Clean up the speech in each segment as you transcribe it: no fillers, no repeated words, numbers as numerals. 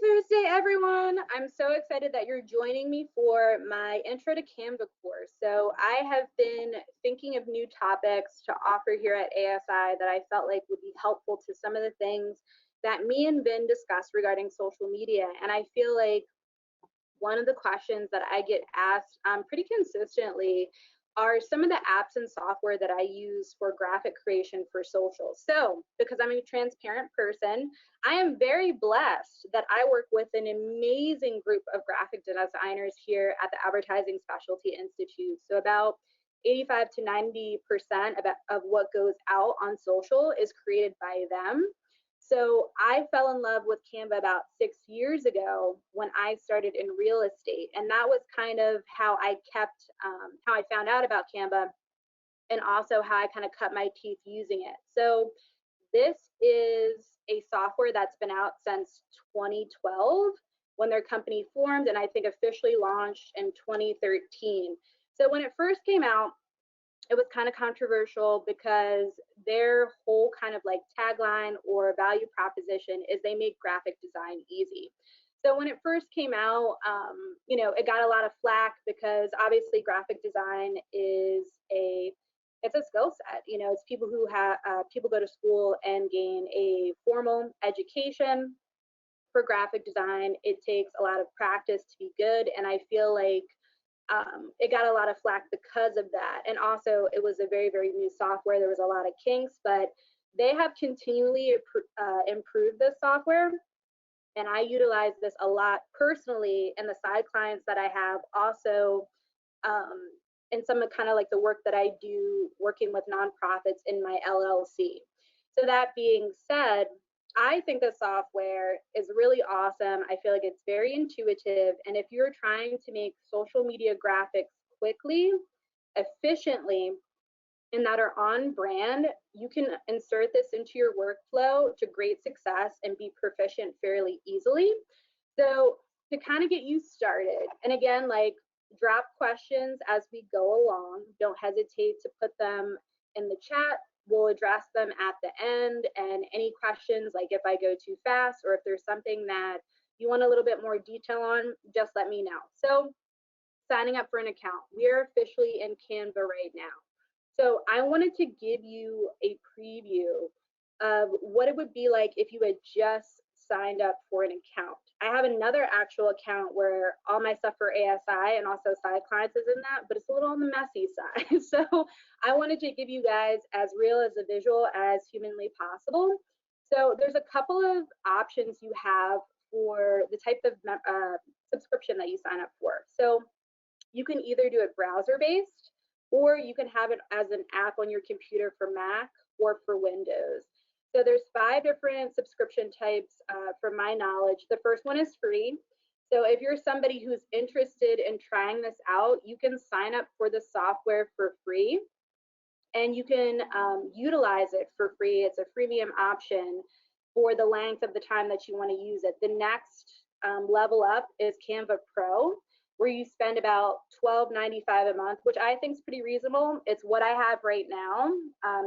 Thursday, everyone. I'm so excited that you're joining me for my Intro to Canva course. So I have been thinking of new topics to offer here at ASI that I felt like would be helpful to some of the things that me and Vin discussed regarding social media. And I feel like one of the questions that I get asked pretty consistently are some of the apps and software that I use for graphic creation for social. So, because I'm a transparent person, I am very blessed that I work with an amazing group of graphic designers here at the Advertising Specialty Institute. So, about 85 to 90% of what goes out on social is created by them. So I fell in love with Canva about 6 years ago when I started in real estate. And that was kind of how I kept, how I found out about Canva, and also how I kind of cut my teeth using it. So this is a software that's been out since 2012 when their company formed, and I think officially launched in 2013. So when it first came out, it was kind of controversial because their whole kind of like tagline or value proposition is they make graphic design easy. So when it first came out, it got a lot of flack because obviously graphic design is it's a skill set. It's people who have people go to school and gain a formal education for graphic design. It takes a lot of practice to be good, and I feel like it got a lot of flack because of that. And also, it was a very, very new software. There was a lot of kinks, but they have continually improved this software. And I utilize this a lot personally, and the side clients that I have also, in some of kind of like the work that I do working with nonprofits in my LLC. So that being said, I think the software is really awesome. I feel like it's very intuitive. And if you're trying to make social media graphics quickly, efficiently, and that are on brand, you can insert this into your workflow to great success and be proficient fairly easily. So to kind of get you started, and again, like drop questions as we go along. Don't hesitate to put them in the chat. We'll address them at the end. And any questions, like if I go too fast or if there's something that you want a little bit more detail on, just let me know. So signing up for an account. We are officially in Canva right now. So I wanted to give you a preview of what it would be like if you had just signed up for an account. I have another actual account where all my stuff for ASI and also side clients is in that, but it's a little on the messy side. So I wanted to give you guys as real as a visual as humanly possible. So there's a couple of options you have for the type of subscription that you sign up for. So you can either do it browser-based, or you can have it as an app on your computer for Mac or for Windows. So there's 5 different subscription types from my knowledge. The first one is free. So if you're somebody who's interested in trying this out, you can sign up for the software for free, and you can utilize it for free. It's a freemium option for the length of the time that you want to use it. The next level up is Canva Pro, where you spend about $12.95 a month, which I think is pretty reasonable. It's what I have right now.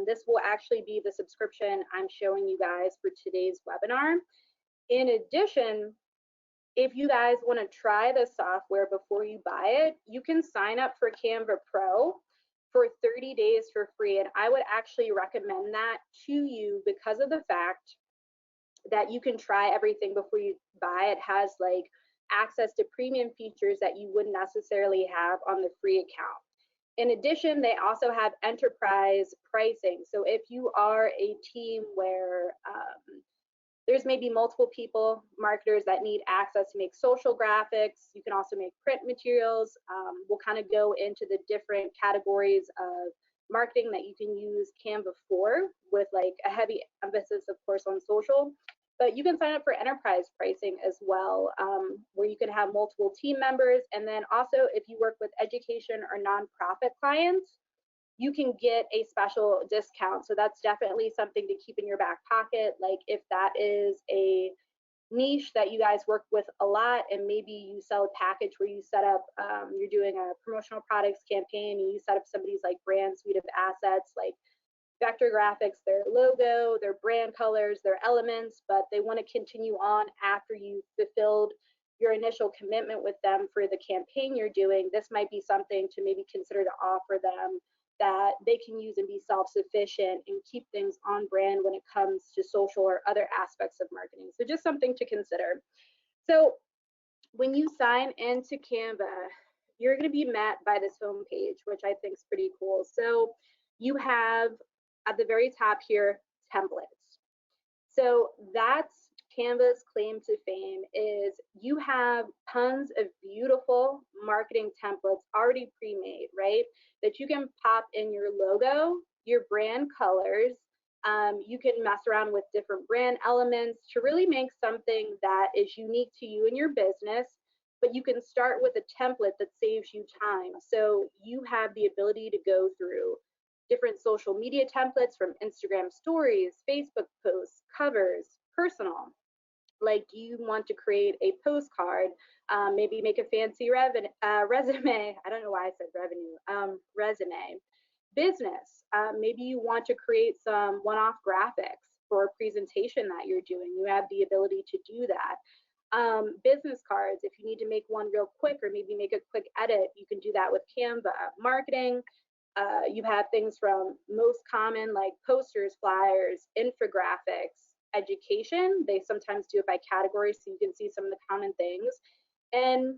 This will actually be the subscription I'm showing you guys for today's webinar. In addition, if you guys want to try the software before you buy it, you can sign up for Canva Pro for 30 days for free. And I would actually recommend that to you because of the fact that you can try everything before you buy. It has like access to premium features that you wouldn't necessarily have on the free account. In addition, they also have enterprise pricing. So if you are a team where there's maybe multiple people, marketers that need access to make social graphics, you can also make print materials. We'll kind of go into the different categories of marketing that you can use Canva for, with like a heavy emphasis, of course, on social. But you can sign up for enterprise pricing as well, where you can have multiple team members. And then also, if you work with education or nonprofit clients, you can get a special discount. So that's definitely something to keep in your back pocket. Like if that is a niche that you guys work with a lot, and maybe you sell a package where you set up, you're doing a promotional products campaign, and you set up somebody's like brand suite of assets, like vector graphics, their logo, their brand colors, their elements, but they want to continue on after you've fulfilled your initial commitment with them for the campaign you're doing. This might be something to maybe consider to offer them that they can use and be self-sufficient and keep things on brand when it comes to social or other aspects of marketing. So just something to consider. So when you sign into Canva, you're going to be met by this home page, which I think is pretty cool. So you have at the very top here, templates. So that's Canva's claim to fame, is you have tons of beautiful marketing templates already pre-made, right? That you can pop in your logo, your brand colors. You can mess around with different brand elements to really make something that is unique to you and your business, but you can start with a template that saves you time. So you have the ability to go through different social media templates from Instagram stories, Facebook posts, covers, personal. Like you want to create a postcard, maybe make a fancy resume. I don't know why I said revenue. Resume. Business. Maybe you want to create some one-off graphics for a presentation that you're doing. You have the ability to do that. Business cards, if you need to make one real quick or maybe make a quick edit, you can do that with Canva. Marketing, you have things from most common like posters, flyers, infographics. Education, they sometimes do it by category so you can see some of the common things. And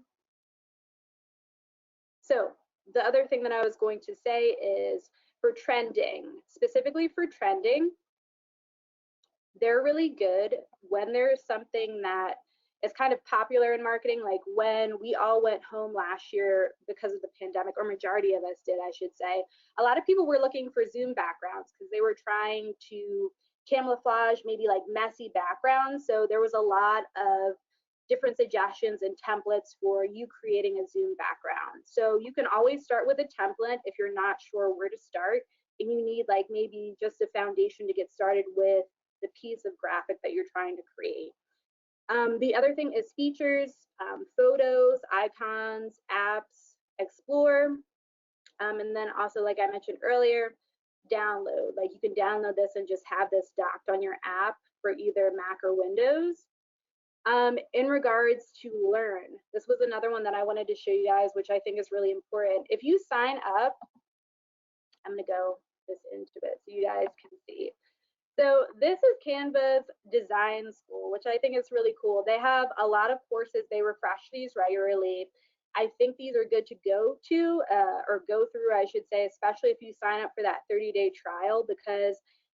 so the other thing that I was going to say is for trending, specifically for trending, they're really good when there's something that is kind of popular in marketing, like when we all went home last year because of the pandemic, or majority of us did, I should say. A lot of people were looking for Zoom backgrounds because they were trying to camouflage maybe like messy backgrounds. So there was a lot of different suggestions and templates for you creating a Zoom background. So you can always start with a template if you're not sure where to start and you need like maybe just a foundation to get started with the piece of graphic that you're trying to create. The other thing is features, photos, icons, apps, explore, and then also, like I mentioned earlier, download. Like you can download this and just have this docked on your app for either Mac or Windows. In regards to learn, this was another one that I wanted to show you guys, which I think is really important. If you sign up, I'm going to go this into it so you guys can see. So this is Canva's design school, which I think is really cool. They have a lot of courses. They refresh these regularly. I think these are good to go to or go through, I should say, especially if you sign up for that 30-day trial, because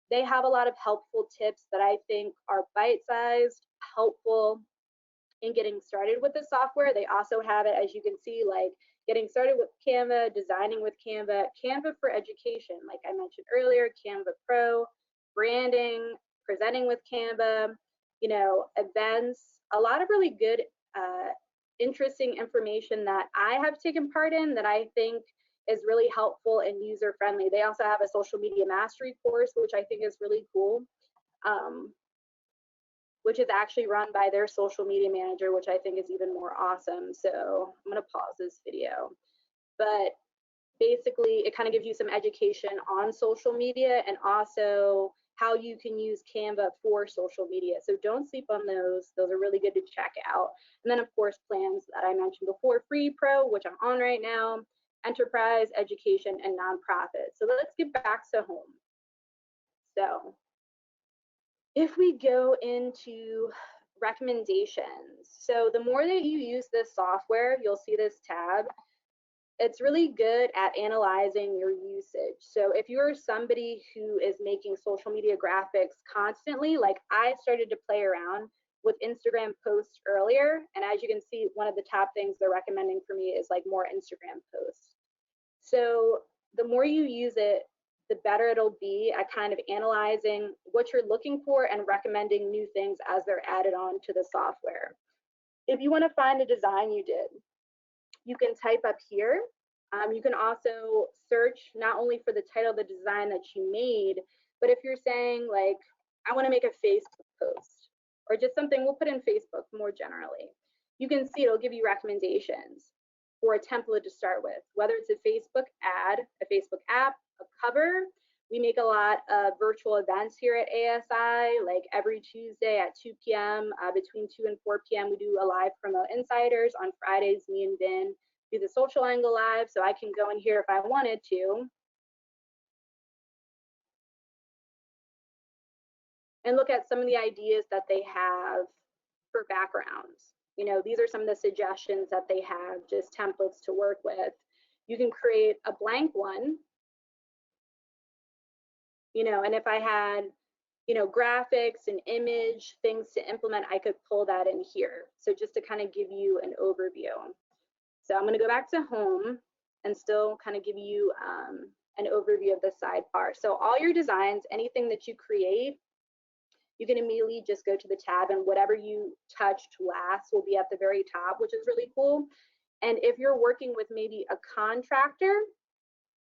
they have a lot of helpful tips that I think are bite-sized, helpful in getting started with the software. They also have it, as you can see, like getting started with Canva, designing with Canva, Canva for education, like I mentioned earlier, Canva Pro, branding, presenting with Canva, you know, events, a lot of really good, interesting information that I have taken part in that I think is really helpful and user friendly. They also have a social media mastery course, which I think is really cool, which is actually run by their social media manager, which I think is even more awesome. So I'm gonna pause this video. But basically, it kind of gives you some education on social media and also how you can use Canva for social media. So don't sleep on those. Those are really good to check out. And then, of course, plans that I mentioned before, Free Pro, which I'm on right now, Enterprise, Education, and Nonprofit. So let's get back to home. So if we go into recommendations, so the more that you use this software, you'll see this tab. It's really good at analyzing your usage. So if you're somebody who is making social media graphics constantly, like I started to play around with Instagram posts earlier, and as you can see, one of the top things they're recommending for me is like more Instagram posts. So the more you use it, the better it'll be at kind of analyzing what you're looking for and recommending new things as they're added on to the software. If you want to find a design you did, you can type up here. You can also search not only for the title of the design that you made, but if you're saying like, I want to make a Facebook post or just something we'll put in Facebook more generally, you can see it'll give you recommendations for a template to start with, whether it's a Facebook ad, a Facebook app, a cover, We make a lot of virtual events here at ASI, like every Tuesday at 2 p.m. Between 2 and 4 p.m. we do a live Promote Insiders. On Fridays, me and Vin do the Social Angle Live, so I can go in here if I wanted to and look at some of the ideas that they have for backgrounds. You know, these are some of the suggestions that they have, just templates to work with. You can create a blank one, you know, and if I had, you know, graphics and image things to implement, I could pull that in here. So just to kind of give you an overview. So I'm going to go back to home and still kind of give you an overview of the sidebar. So all your designs, anything that you create, you can immediately just go to the tab, and whatever you touched last will be at the very top, which is really cool. And if you're working with maybe a contractor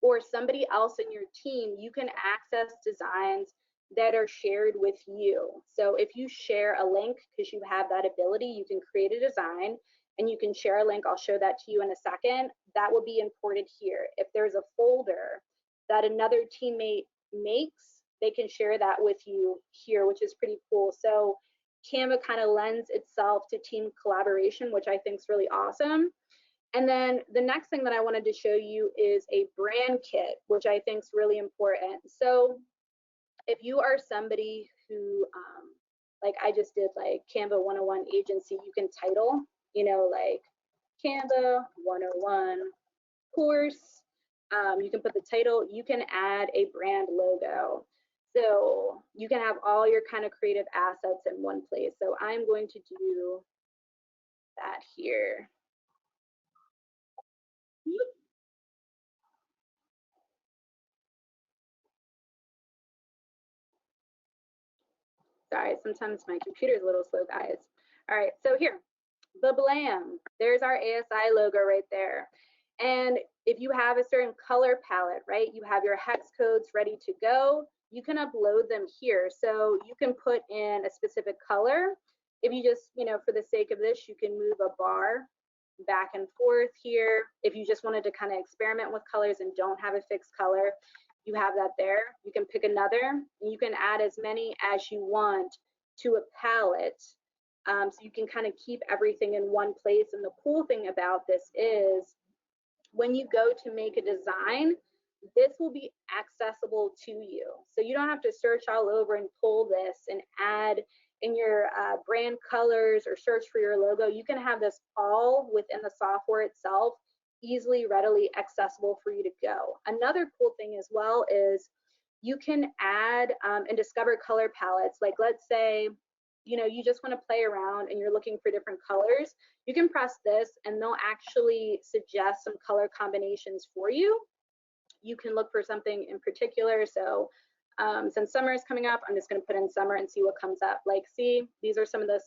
or somebody else in your team, you can access designs that are shared with you. So if you share a link, because you have that ability, you can create a design and you can share a link. I'll show that to you in a second. That will be imported here. If there's a folder that another teammate makes, they can share that with you here, which is pretty cool. So Canva kind of lends itself to team collaboration, which I think is really awesome. And then the next thing that I wanted to show you is a brand kit, which I think is really important. So if you are somebody who, like I just did like Canva 101 agency, you can title, you know, like Canva 101 course. You can put the title, you can add a brand logo. So you can have all your kind of creative assets in one place. So I'm going to do that here. Sorry, sometimes my computer is a little slow, guys. All right, so here, the Blam. There's our ASI logo right there. And if you have a certain color palette, right, you have your hex codes ready to go, you can upload them here. So you can put in a specific color. If you just, you know, for the sake of this, you can move a bar back and forth here. If you just wanted to kind of experiment with colors and don't have a fixed color, you have that there. You can pick another, and you can add as many as you want to a palette. So you can kind of keep everything in one place. And the cool thing about this is when you go to make a design, this will be accessible to you. So you don't have to search all over and pull this and add in your brand colors or search for your logo. You can have this all within the software itself, easily, readily accessible for you to go. Another cool thing as well is you can add and discover color palettes. Like let's say, you know, you just want to play around and you're looking for different colors. You can press this and they'll actually suggest some color combinations for you. You can look for something in particular. So since summer is coming up, I'm just going to put in summer and see what comes up. Like, see, these are some of the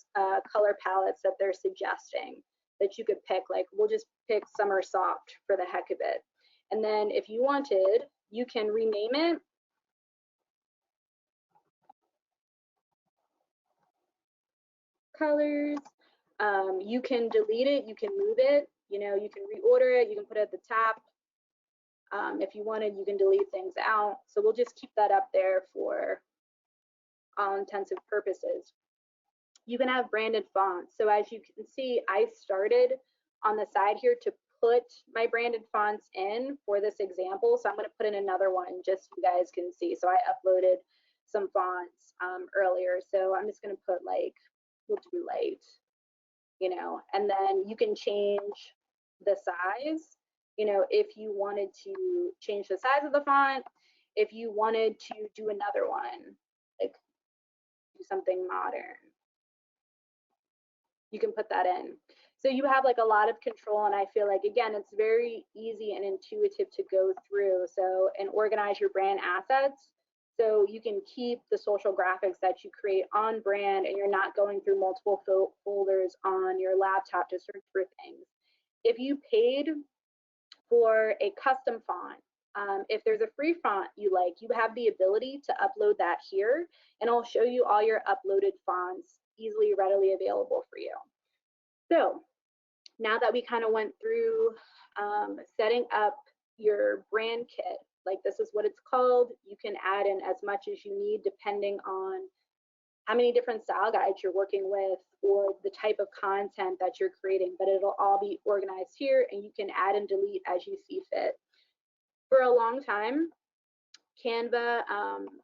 color palettes that they're suggesting that you could pick. Like, we'll just pick Summer Soft for the heck of it. And then if you wanted, you can rename it. Colors. You can delete it, you can move it, you know, you can reorder it, you can put it at the top. If you wanted, you can delete things out. So we'll just keep that up there for all intensive purposes. You can have branded fonts. So as you can see, I started on the side here to put my branded fonts in for this example. So I'm going to put in another one just so you guys can see. So I uploaded some fonts earlier. So I'm just going to put like, we'll do light, you know, and then you can change the size. You know, if you wanted to change the size of the font, if you wanted to do another one, like do something modern, you can put that in. So you have like a lot of control, and I feel like, again, it's very easy and intuitive to go through. So, and organize your brand assets so you can keep the social graphics that you create on brand and you're not going through multiple folders on your laptop to search for things. If you paid for a custom font, if there's a free font you like, you have the ability to upload that here, and I'll show you all your uploaded fonts easily, readily available for you. So now that we kind of went through setting up your brand kit, like this is what it's called. You can add in as much as you need depending on how many different style guides you're working with or the type of content that you're creating, but it'll all be organized here and you can add and delete as you see fit. For a long time, Canva,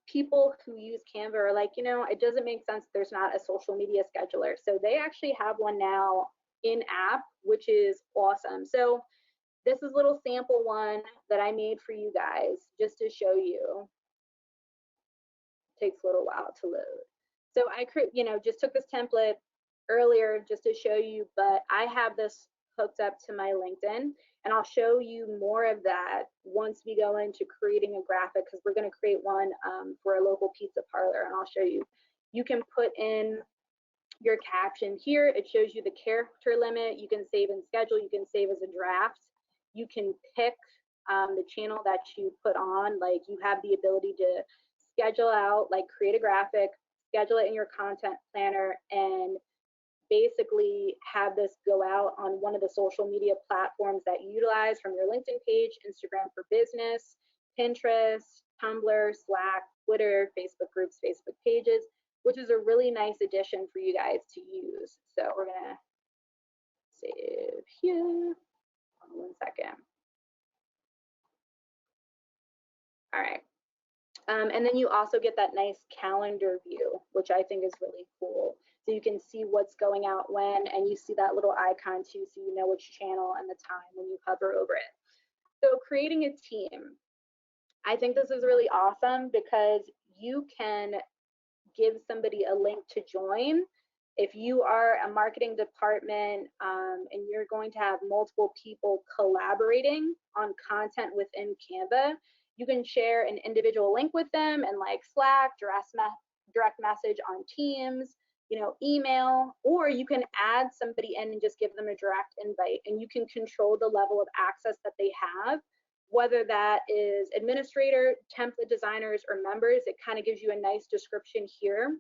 people who use Canva are like, you know, it doesn't make sense there's not a social media scheduler. So they actually have one now in app, which is awesome. So this is a little sample one that I made for you guys just to show you. It takes a little while to load. So I just took this template earlier just to show you, but I have this hooked up to my LinkedIn, and I'll show you more of that once we go into creating a graphic, because we're going to create one for a local pizza parlor, and I'll show you. You can put in your caption here. It shows you the character limit. You can save and schedule. You can save as a draft. You can pick the channel that you put on. Like, you have the ability to schedule out, like create a graphic, schedule it in your content planner, and basically have this go out on one of the social media platforms that you utilize, from your LinkedIn page, Instagram for Business, Pinterest, Tumblr, Slack, Twitter, Facebook groups, Facebook pages, which is a really nice addition for you guys to use. So we're gonna save here. Hold on 1 second. All right. And then you also get that nice calendar view, which I think is really cool. So you can see what's going out when, and you see that little icon too, so you know which channel and the time when you hover over it. So creating a team. I think this is really awesome because you can give somebody a link to join. If you are a marketing department and you're going to have multiple people collaborating on content within Canva, you can share an individual link with them in like Slack, direct message on Teams, email, or you can add somebody in and just give them a direct invite, and you can control the level of access that they have, whether that is administrator, template designers, or members. It kind of gives you a nice description here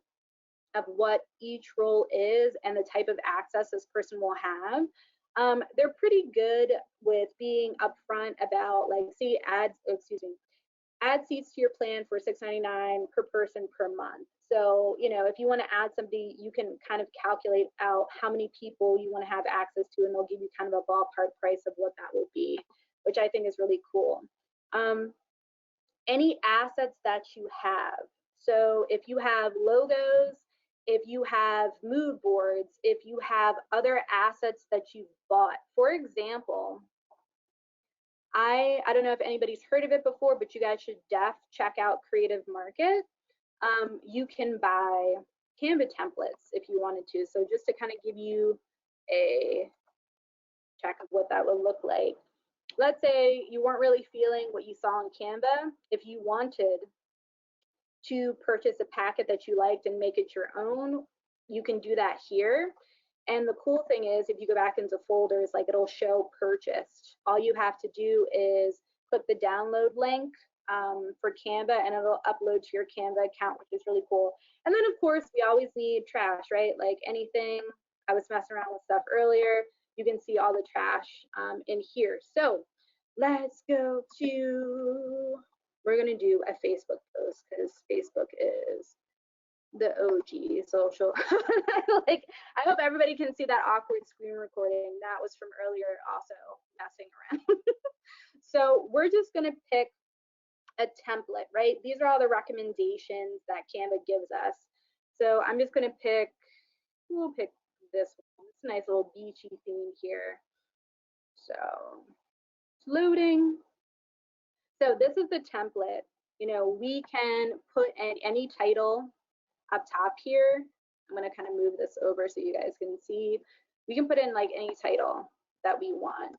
of what each role is and the type of access this person will have. They're pretty good with being upfront about, like, see, add seats to your plan for $6.99 per person per month. So, if you want to add somebody, you can kind of calculate out how many people you want to have access to, and they'll give you kind of a ballpark price of what that will be, which I think is really cool. Any assets that you have. So if you have logos, if you have mood boards, if you have other assets that you've bought. For example, I don't know if anybody's heard of it before, but you guys should check out Creative Market. You can buy Canva templates if you wanted to. So just to kind of give you a check of what that would look like. Let's say you weren't really feeling what you saw on Canva. If you wanted to purchase a packet that you liked and make it your own, you can do that here. And the cool thing is, if you go back into folders, like, it'll show purchased. All you have to do is click the download link for Canva, and it'll upload to your Canva account, which is really cool. And then, of course, we always need trash, right? Like anything. I was messing around with stuff earlier. You can see all the trash in here. So let's go to, we're going to do a Facebook post because Facebook is the OG social. Like, I hope everybody can see that awkward screen recording. That was from earlier, also messing around. So we're just going to pick a template, right? These are all the recommendations that Canva gives us. So I'm just going to pick, we'll pick this one. It's a nice little beachy theme here. So it's loading. So this is the template. We can put in any title up top here. I'm going to kind of move this over so you guys can see. We can put in like any title that we want.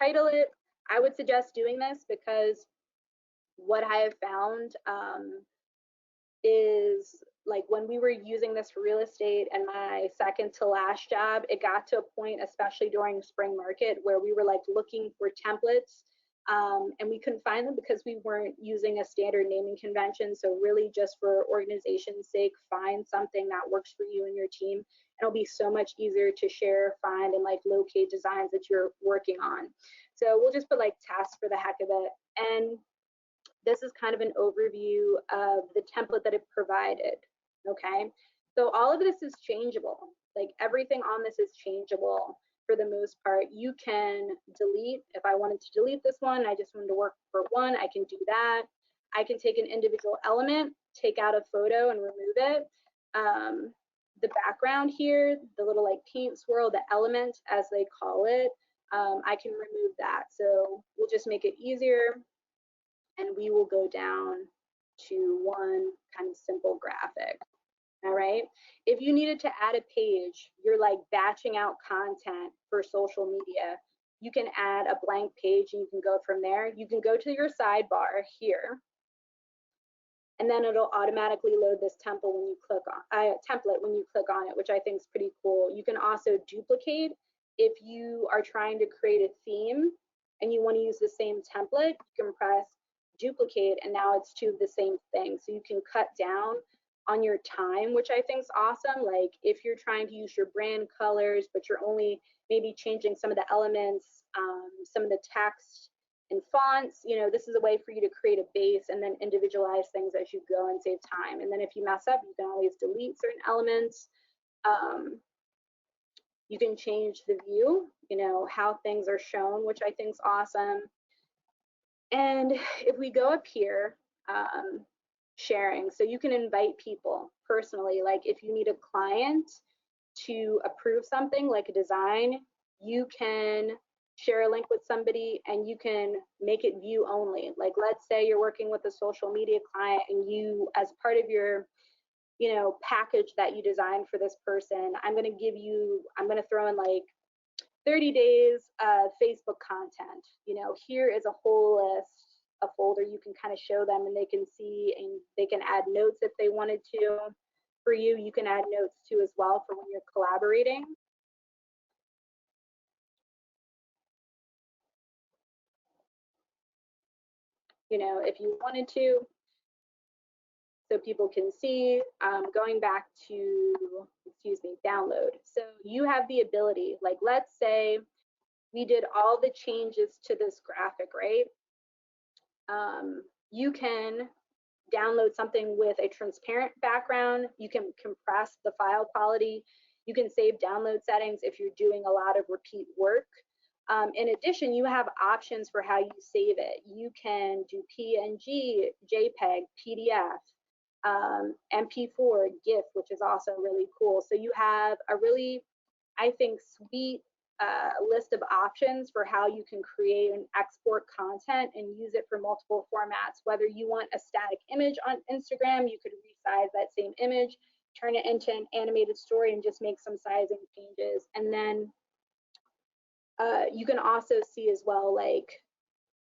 Title it. I would suggest doing this because what I have found is, like, when we were using this for real estate and my second to last job, it got to a point, especially during spring market, where we were like looking for templates and we couldn't find them because we weren't using a standard naming convention. So really just for organization's sake, find something that works for you and your team. And it'll be so much easier to share, find, and like locate designs that you're working on. So we'll just put like tasks for the heck of it. And this is kind of an overview of the template that it provided, okay? So all of this is changeable. Like everything on this is changeable for the most part. You can delete, if I wanted to delete this one, I just wanted to work for one, I can do that. I can take an individual element, take out a photo and remove it. The background here, the little like paint swirl, the element as they call it, I can remove that. So we'll just make it easier and we will go down to one kind of simple graphic. All right. If you needed to add a page, you're like batching out content for social media, you can add a blank page and you can go from there. You can go to your sidebar here, and then it'll automatically load this template when you click on it, which I think is pretty cool. You can also duplicate if you are trying to create a theme and you want to use the same template. You can press duplicate, and now it's two of the same thing. So you can cut down on your time, which I think is awesome. Like if you're trying to use your brand colors, but you're only maybe changing some of the elements, some of the text and fonts, you know, this is a way for you to create a base and then individualize things as you go and save time. And then if you mess up, you can always delete certain elements. You can change the view, you know, how things are shown, which I think is awesome. And if we go up here, sharing, so you can invite people personally. Like if you need a client to approve something like a design, you can share a link with somebody and you can make it view only. Like let's say you're working with a social media client and you, as part of your, you know, package that you designed for this person, I'm going to throw in like 30 days of Facebook content. You know, here is a whole list, a folder you can kind of show them and they can see, and they can add notes if they wanted to. For you, you can add notes too as well for when you're collaborating. You know, if you wanted to, so people can see. Going back to, excuse me, download. So you have the ability, like let's say we did all the changes to this graphic, right? You can download something with a transparent background. You can compress the file quality. You can save download settings if you're doing a lot of repeat work. In addition, you have options for how you save it. You can do PNG, JPEG, PDF, MP4, GIF, which is also really cool. So you have a really, I think, sweet list of options for how you can create and export content and use it for multiple formats. Whether you want a static image on Instagram, you could resize that same image, turn it into an animated story and just make some sizing changes. And then you can also see as well, like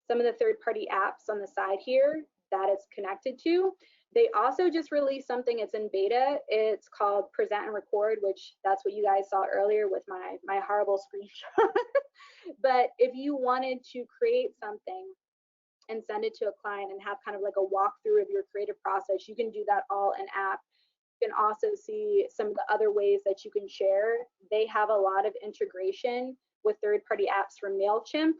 some of the third-party apps on the side here that it's connected to. They also just released something, it's in beta. It's called Present and Record, which that's what you guys saw earlier with my horrible screenshot. But if you wanted to create something and send it to a client and have kind of like a walkthrough of your creative process, you can do that all in app. You can also see some of the other ways that you can share. They have a lot of integration with third-party apps from MailChimp,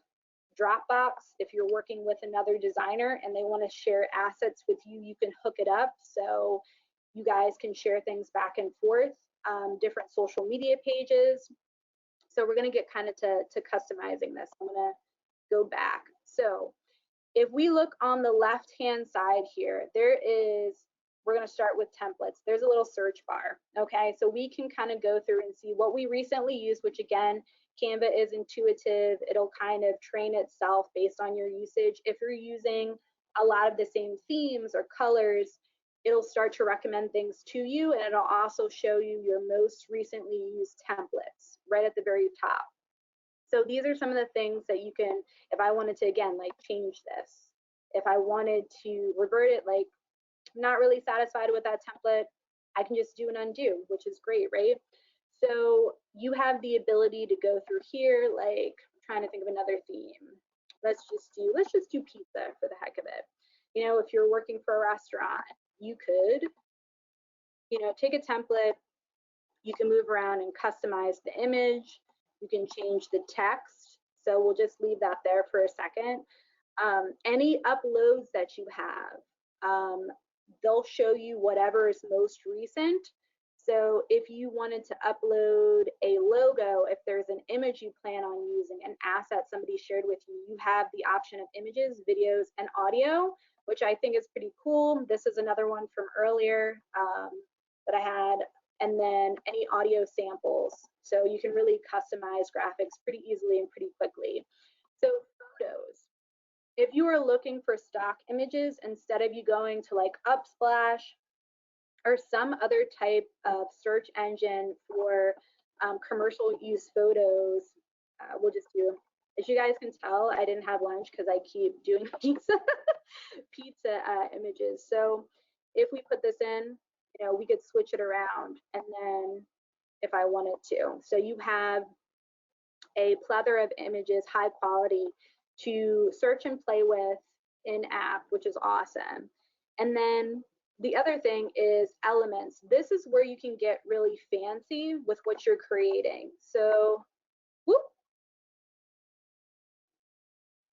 Dropbox. If you're working with another designer and they want to share assets with you, you can hook it up so you guys can share things back and forth, different social media pages. So we're going to get kind of to customizing this. I'm going to go back. So if we look on the left-hand side here, we're going to start with templates. There's a little search bar. Okay, so we can kind of go through and see what we recently used, which again, Canva is intuitive. It'll kind of train itself based on your usage. If you're using a lot of the same themes or colors, it'll start to recommend things to you, and it'll also show you your most recently used templates right at the very top. So these are some of the things that you can, if I wanted to, again, like change this, if I wanted to revert it, like I'm not really satisfied with that template, I can just do an undo, which is great, right? So you have the ability to go through here, like I'm trying to think of another theme. let's just do pizza for the heck of it. You know, if you're working for a restaurant, you could, you know, take a template, you can move around and customize the image, you can change the text. So we'll just leave that there for a second. Any uploads that you have, they'll show you whatever is most recent. So if you wanted to upload a logo, if there's an image you plan on using, an asset somebody shared with you, you have the option of images, videos, and audio, which I think is pretty cool. This is another one from earlier that I had. And then any audio samples. So you can really customize graphics pretty easily and pretty quickly. So photos. If you are looking for stock images, instead of you going to like Unsplash or some other type of search engine for commercial use photos, we'll just do, as you guys can tell, I didn't have lunch because I keep doing pizza images. So if we put this in, you know, we could switch it around, and then if I wanted to. So you have a plethora of images, high quality, to search and play with in app, which is awesome. And then the other thing is elements. This is where you can get really fancy with what you're creating. So, whoop.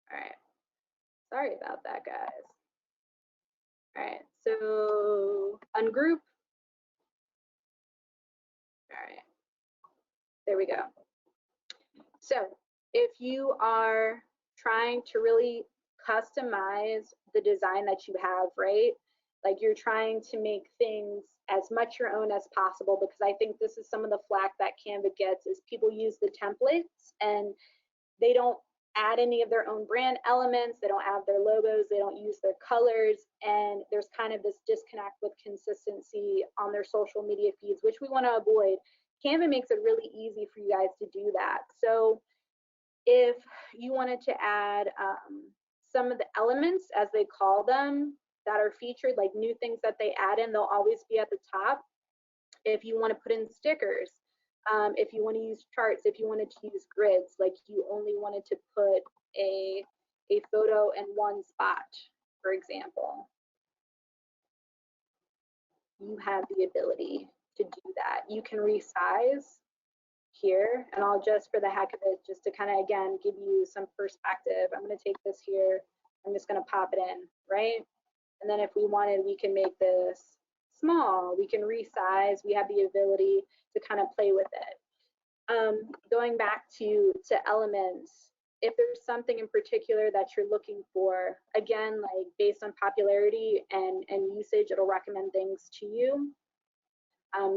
All right. Sorry about that, guys. All right. So ungroup. All right. There we go. So if you are trying to really customize the design that you have, right? Like you're trying to make things as much your own as possible, because I think this is some of the flack that Canva gets is people use the templates and they don't add any of their own brand elements, they don't have their logos, they don't use their colors, and there's kind of this disconnect with consistency on their social media feeds, which we want to avoid. Canva makes it really easy for you guys to do that. So if you wanted to add some of the elements, as they call them, that are featured, like new things that they add in, they'll always be at the top. If you want to put in stickers, if you want to use charts, if you wanted to use grids, like you only wanted to put a photo in one spot, for example, you have the ability to do that. You can resize here, and I'll just, for the heck of it, just to kind of, again, give you some perspective, I'm going to take this here, I'm just going to pop it in, right? And then if we wanted, we can make this small, we can resize, we have the ability to kind of play with it. Going back to elements, if there's something in particular that you're looking for, again, like based on popularity and usage, it'll recommend things to you.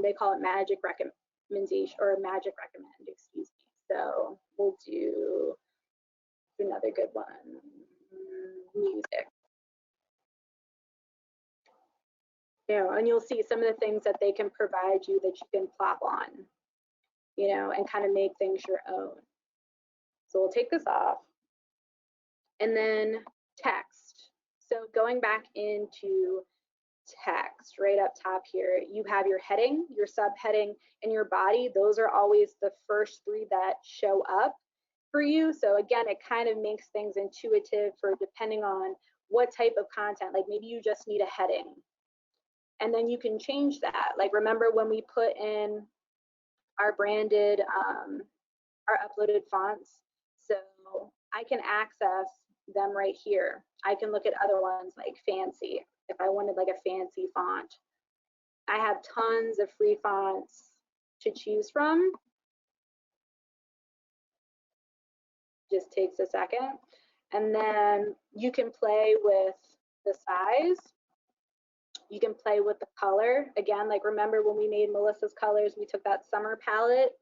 They call it magic recommendation, or magic recommend, excuse me. So we'll do another good one, music. You know, and you'll see some of the things that they can provide you that you can plop on, you know, and kind of make things your own. So we'll take this off. And then text. So going back into text, right up top here, you have your heading, your subheading, and your body. Those are always the first three that show up for you. So again, it kind of makes things intuitive for depending on what type of content. Like maybe you just need a heading, and then you can change that. Like remember when we put in our branded, our uploaded fonts? So I can access them right here. I can look at other ones like fancy, if I wanted like a fancy font. I have tons of free fonts to choose from. Just takes a second. And then you can play with the size. You can play with the color. Again, like remember when we made Melissa's colors, we took that summer palette.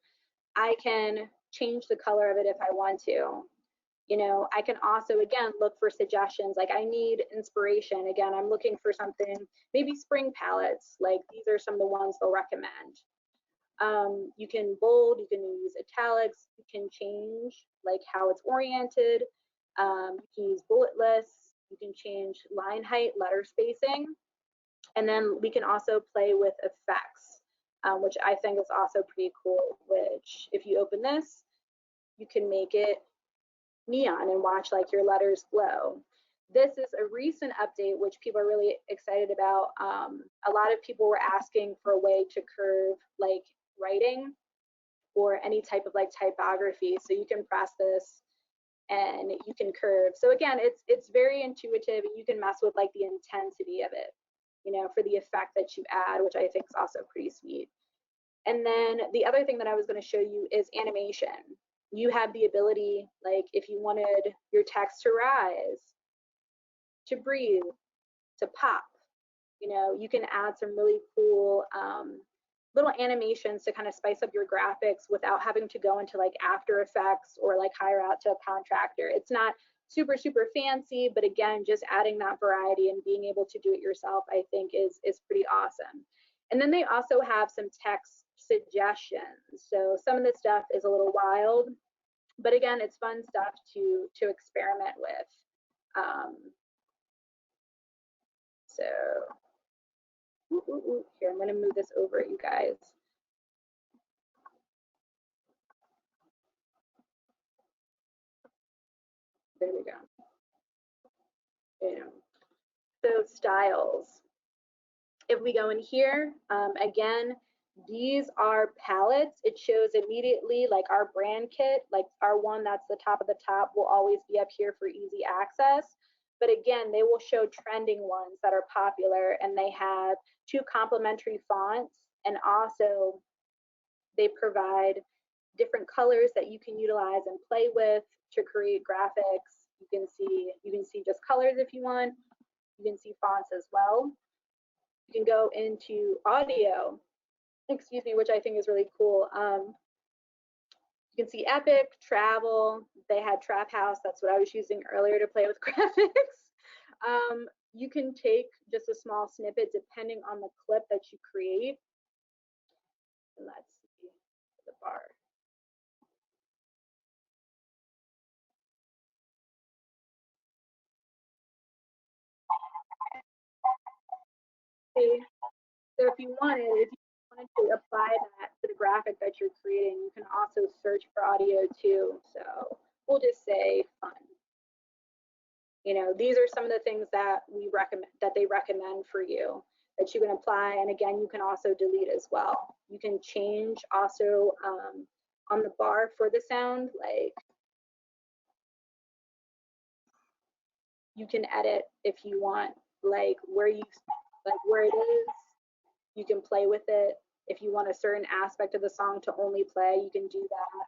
I can change the color of it if I want to. You know, I can also, again, look for suggestions. Like I need inspiration. Again, I'm looking for something, maybe spring palettes. Like these are some of the ones they'll recommend. You can bold, you can use italics, you can change like how it's oriented. You can use bullet lists, you can change line height, letter spacing. And then we can also play with effects, which I think is also pretty cool, which if you open this, you can make it neon and watch like your letters glow. This is a recent update, which people are really excited about. A lot of people were asking for a way to curve like writing or any type of like typography. So you can press this and you can curve. So again, it's very intuitive, and you can mess with like the intensity of it, you know, for the effect that you add, which I think is also pretty sweet. And then the other thing that I was going to show you is animation. You have the ability, like if you wanted your text to rise, to breathe, to pop, you know, you can add some really cool little animations to kind of spice up your graphics without having to go into like After Effects or like hire out to a contractor. It's not super fancy, but again, just adding that variety and being able to do it yourself, I think is pretty awesome. And then they also have some text suggestions. So some of the stuff is a little wild, but again, it's fun stuff to experiment with. So here, I'm going to move this over, you guys. There we go. Yeah. So styles. If we go in here, again, these are palettes. It shows immediately like our brand kit, like our one that's the top of the top will always be up here for easy access. But again, they will show trending ones that are popular, and they have 2 complementary fonts, and also they provide different colors that you can utilize and play with to create graphics. You can see just colors if you want. You can see fonts as well. You can go into audio, excuse me, which I think is really cool. You can see Epic, Travel. They had Trap House. That's what I was using earlier to play with graphics. You can take just a small snippet depending on the clip that you create. And let's see the bar. See, so if you wanted to apply that to the graphic that you're creating, you can also search for audio too. So we'll just say fun. You know, these are some of the things that we recommend, that they recommend for you, that you can apply. And again, you can also delete as well. You can change also on the bar for the sound, like you can edit if you want, like where it is, you can play with it. If you want a certain aspect of the song to only play, you can do that,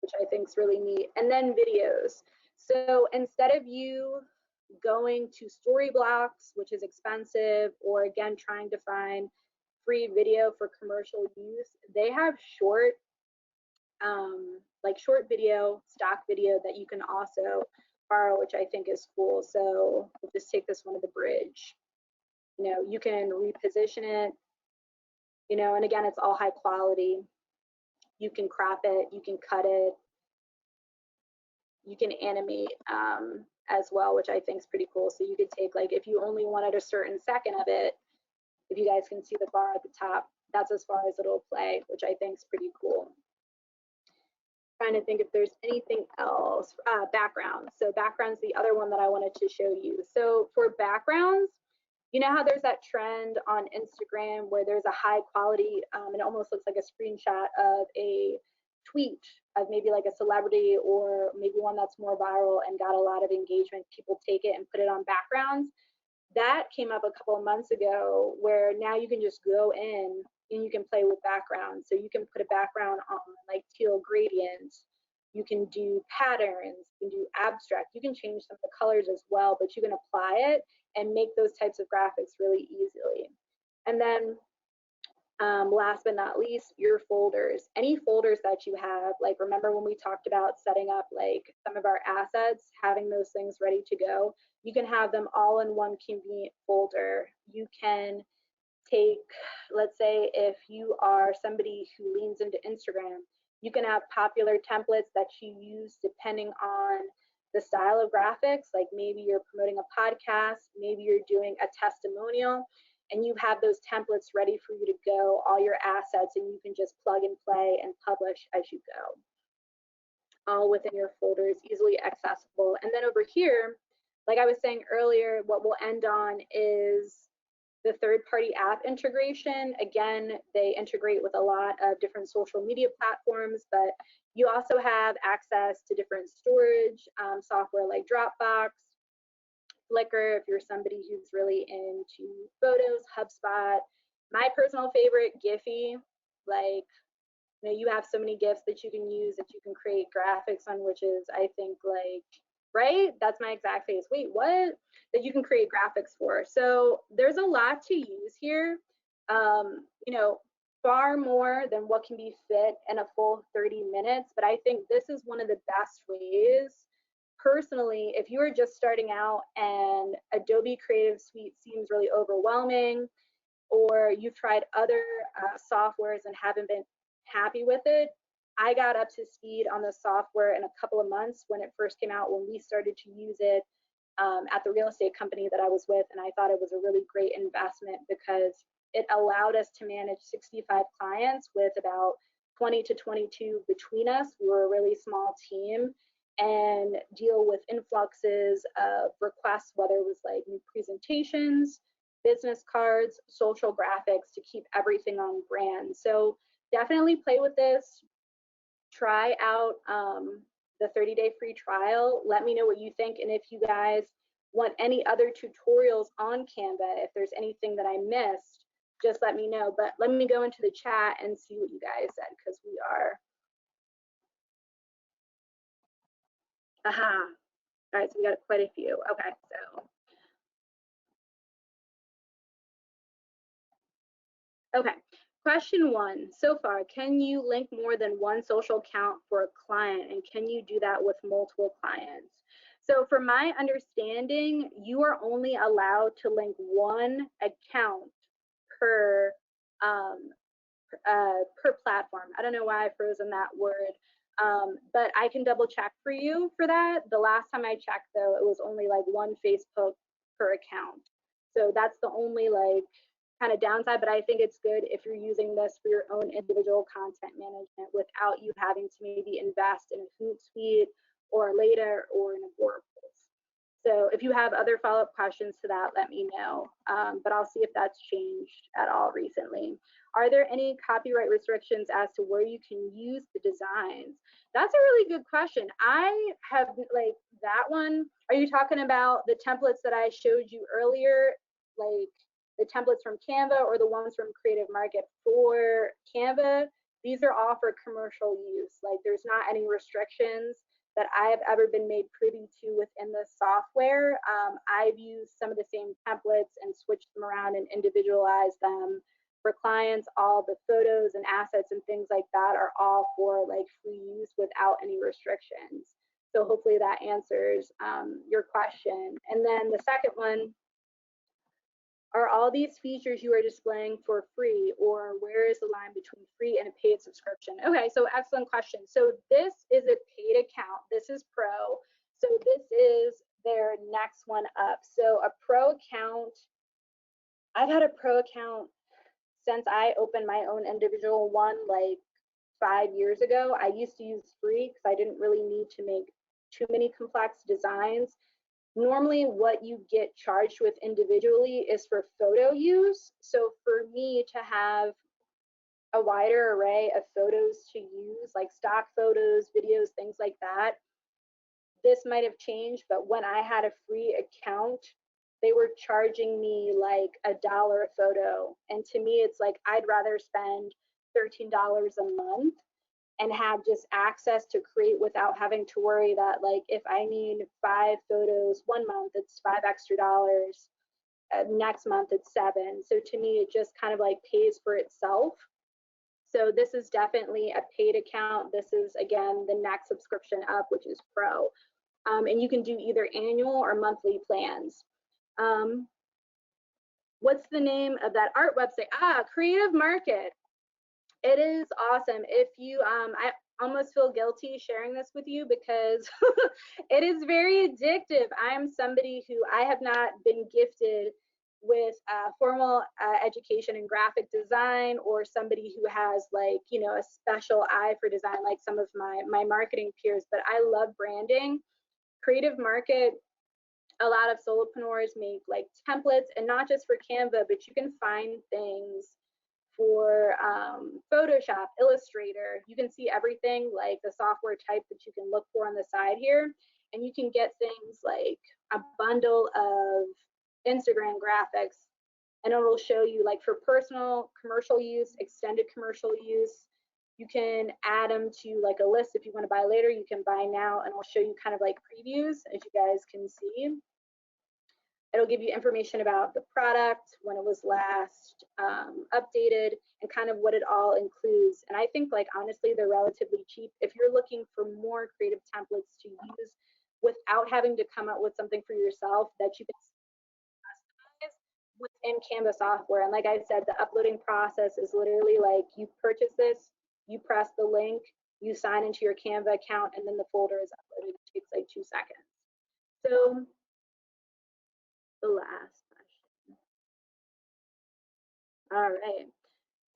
which I think is really neat. And then videos. So instead of you going to Storyblocks, which is expensive, or again, trying to find free video for commercial use, they have short, like short video, stock video that you can also borrow, which I think is cool. So we'll just take this one to the bridge. You know, you can reposition it, you know, and again, it's all high quality. You can crop it, you can cut it, you can animate as well, which I think is pretty cool. So you could take, like, if you only wanted a certain second of it, if you guys can see the bar at the top, that's as far as it'll play, which I think is pretty cool. Trying to think if there's anything else. Backgrounds. So backgrounds, the other one that I wanted to show you. So for backgrounds, you know how there's that trend on Instagram where there's a high quality, it almost looks like a screenshot of a tweet of maybe like a celebrity or maybe one that's more viral and got a lot of engagement. People take it and put it on backgrounds. That came up a couple of months ago where now you can just go in and you can play with backgrounds. So you can put a background on like teal gradients. You can do patterns, you can do abstract, you can change some of the colors as well, but you can apply it and make those types of graphics really easily. And then last but not least, your folders. Any folders that you have, like remember when we talked about setting up like some of our assets, having those things ready to go, you can have them all in one convenient folder. You can take, let's say if you are somebody who leans into Instagram, you can have popular templates that you use depending on the style of graphics. Like maybe you're promoting a podcast, maybe you're doing a testimonial, and you have those templates ready for you to go, all your assets, and you can just plug and play and publish as you go. all within your folders, easily accessible. And then over here, like I was saying earlier, what we'll end on is the third-party app integration. Again, they integrate with a lot of different social media platforms, but you also have access to different storage software like Dropbox, Flickr, if you're somebody who's really into photos, HubSpot. My personal favorite, Giphy. Like, you know, you have so many GIFs that you can use, that you can create graphics on, which is, I think, like, right? That's my exact face. Wait, what? That you can create graphics for. So there's a lot to use here. You know, far more than what can be fit in a full 30 minutes. But I think this is one of the best ways. Personally, if you are just starting out and Adobe Creative Suite seems really overwhelming, or you've tried other softwares and haven't been happy with it, I got up to speed on the software in a couple of months when it first came out, when we started to use it at the real estate company that I was with. And I thought it was a really great investment because it allowed us to manage 65 clients with about 20 to 22 between us. We were a really small team, and deal with influxes of requests, whether it was like new presentations, business cards, social graphics, to keep everything on brand. So definitely play with this. Try out the 30-day free trial. Let me know what you think. And if you guys want any other tutorials on Canva, if there's anything that I missed, just let me know. But let me go into the chat and see what you guys said, because we are. Aha. All right, so we got quite a few. Okay, so. Okay, question 1. So far, can you link more than one social account for a client, and can you do that with multiple clients? So for my understanding, you are only allowed to link one account per per platform. I don't know why I froze on that word, but I can double check for you for that. The last time I checked, though, it was only like one Facebook per account. So that's the only like kind of downside, but I think it's good if you're using this for your own individual content management without you having to maybe invest in a Hootsuite or later or in Agorapulse. So if you have other follow-up questions to that, let me know, but I'll see if that's changed at all recently. Are there any copyright restrictions as to where you can use the designs? That's a really good question. I have, like, that one. Are you talking about the templates that I showed you earlier, like the templates from Canva or the ones from Creative Market? For Canva, these are all for commercial use. Like, there's not any restrictions that I have ever been made privy to within the software. I've used some of the same templates and switched them around and individualized them for clients. All the photos and assets and things like that are all for like free use without any restrictions. So hopefully that answers your question. And then the second one, are all these features you are displaying for free, or where is the line between free and a paid subscription? Okay, so excellent question. So this is a paid account. This is Pro. So this is their next one up. So a Pro account, I've had a Pro account since I opened my own individual one like 5 years ago. I used to use free because I didn't really need to make too many complex designs. Normally what you get charged with individually is for photo use. So for me to have a wider array of photos to use, like stock photos, videos, things like that, this might have changed. But when I had a free account, they were charging me like $1 a photo. And to me, it's like, I'd rather spend $13 a month and have just access to create without having to worry that, like, if I need 5 photos one month, it's $5 extra. Next month it's 7. So to me, it just kind of like pays for itself. So this is definitely a paid account. This is, again, the next subscription up, which is Pro. And you can do either annual or monthly plans. What's the name of that art website? Creative Market. It is awesome. If you, I almost feel guilty sharing this with you because it is very addictive. I am somebody who, I have not been gifted with formal education in graphic design, or somebody who has like, you know, a special eye for design, like some of my marketing peers. But I love branding. Creative Market, a lot of solopreneurs make like templates, and not just for Canva, but you can find things for Photoshop, Illustrator. You can see everything, like the software type that you can look for on the side here. And you can get things like a bundle of Instagram graphics, and it'll show you like for personal, commercial use, extended commercial use. You can add them to like a list. If you want to buy later, you can buy now, and I'll show you kind of like previews, as you guys can see. It'll give you information about the product, when it was last updated, and kind of what it all includes. And I think, like, honestly, they're relatively cheap. If you're looking for more creative templates to use without having to come up with something for yourself that you can customize within Canva software. And like I said, the uploading process is literally like, you purchase this, you press the link, you sign into your Canva account, and then the folder is uploaded. It takes like 2 seconds. So the last question. All right.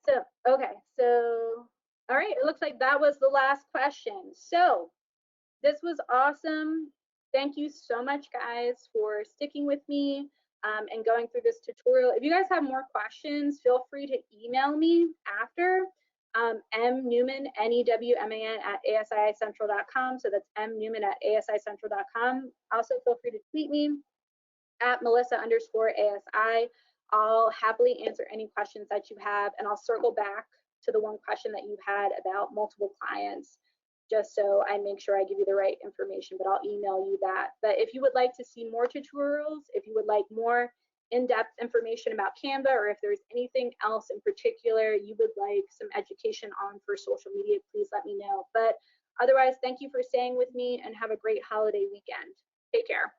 So, okay. So, all right. It looks like that was the last question. So, this was awesome. Thank you so much, guys, for sticking with me and going through this tutorial. If you guys have more questions, feel free to email me after. mnewman, N-E-W-M-A-N, at asicentral.com. So that's mnewman at asicentral.com. Also, feel free to tweet me at Melissa_ASI. I'll happily answer any questions that you have, and I'll circle back to the one question that you had about multiple clients, just so I make sure I give you the right information, but I'll email you that. But if you would like to see more tutorials, if you would like more in-depth information about Canva, or if there's anything else in particular you would like some education on for social media, please let me know. But otherwise, thank you for staying with me, and have a great holiday weekend. Take care.